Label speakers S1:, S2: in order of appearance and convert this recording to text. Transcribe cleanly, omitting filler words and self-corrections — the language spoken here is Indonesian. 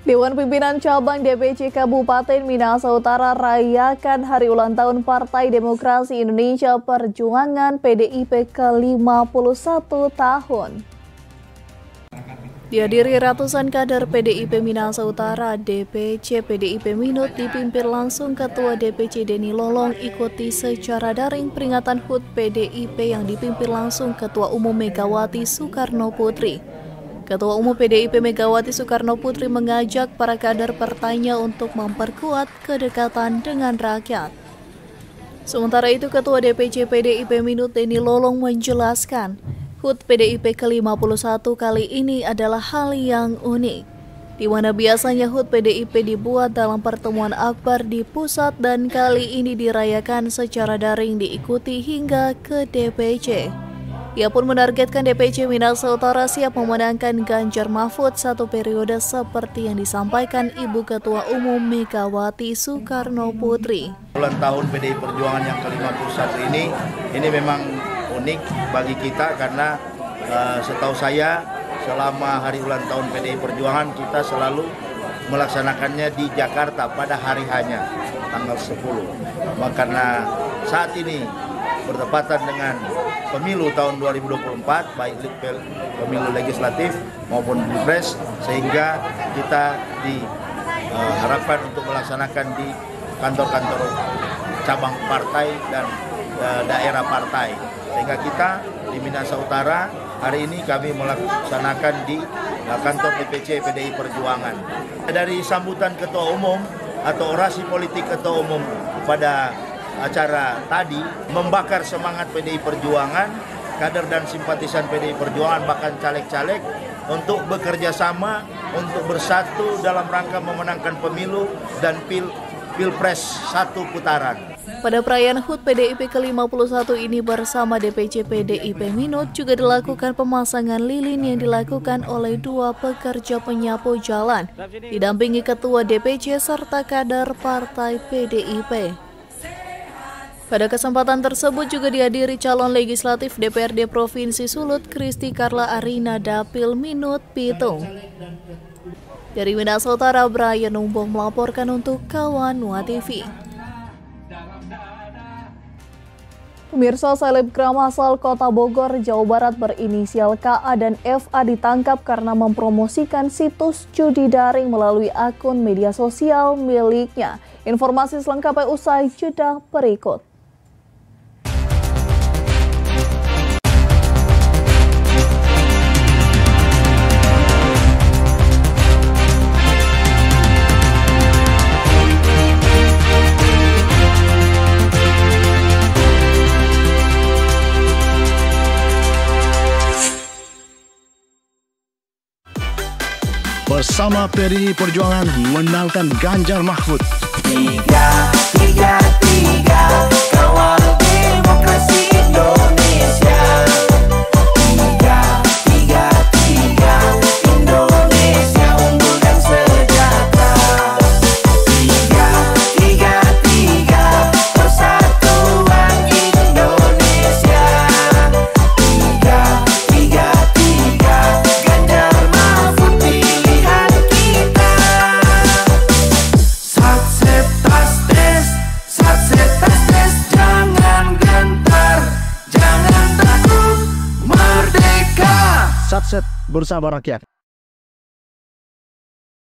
S1: Dewan Pimpinan Cabang DPC Kabupaten Minahasa Utara rayakan hari ulang tahun Partai Demokrasi Indonesia Perjuangan PDIP ke-51 tahun. Dihadiri ratusan kader PDIP Minahasa Utara, DPC PDIP Minut dipimpin langsung Ketua DPC Denny Lolong ikuti secara daring peringatan HUT PDIP yang dipimpin langsung Ketua Umum Megawati Soekarno Putri. Ketua Umum PDIP Megawati Soekarno Putri mengajak para kader partainya untuk memperkuat kedekatan dengan rakyat. Sementara itu, Ketua DPC PDIP Minut Denny Lolong menjelaskan, HUT PDIP ke-51 kali ini adalah hal yang unik, di mana biasanya HUT PDIP dibuat dalam pertemuan akbar di pusat dan kali ini dirayakan secara daring diikuti hingga ke DPC. Ia pun menargetkan DPC Minahasa Utara siap memenangkan Ganjar Mahfud satu periode seperti yang disampaikan Ibu Ketua Umum Megawati Soekarno Putri.
S2: Ulang tahun PDI Perjuangan yang ke-51 ini memang unik bagi kita karena setahu saya selama hari ulang tahun PDI Perjuangan kita selalu melaksanakannya di Jakarta pada hari hanya tanggal 10. Karena saat ini bertepatan dengan pemilu tahun 2024, baik pemilu legislatif maupun pilpres, sehingga kita diharapkan untuk melaksanakan di kantor-kantor cabang partai dan daerah partai. Sehingga kita di Minahasa Utara hari ini kami melaksanakan di kantor DPC PDI Perjuangan. Dari sambutan Ketua Umum atau orasi politik Ketua Umum pada acara tadi membakar semangat PDI Perjuangan, kader dan simpatisan PDI Perjuangan bahkan caleg-caleg untuk bekerja sama, untuk bersatu dalam rangka memenangkan pemilu dan pilpres satu putaran.
S1: Pada perayaan HUT PDIP ke-51 ini bersama DPC PDIP Minut juga dilakukan pemasangan lilin yang dilakukan oleh dua pekerja penyapu jalan, didampingi Ketua DPC serta kader Partai PDIP. Pada kesempatan tersebut juga dihadiri calon legislatif DPRD Provinsi Sulut Kristi Karla Arina Dapil Minut Pitung. Dari Minahasa Utara, Brian Numbong melaporkan untuk Kawanua TV. Pemirsa, selebgram asal Kota Bogor, Jawa Barat berinisial KA dan FA ditangkap karena mempromosikan situs judi daring melalui akun media sosial miliknya. Informasi selengkapnya usai jeda berikut.
S3: Bersama PDI Perjuangan menangkan Ganjar Mahfud.
S4: 3-3-3 kawal demokrasi Indonesia. 3-3-3 Indonesia unggul dan sejahtera. 3-3-3 persatuan Indonesia. 3-3-3 Ganjar Mahfud pilihan kita. Satset tas tes, jangan gentar, jangan takut, merdeka.
S3: Satset bersama rakyat.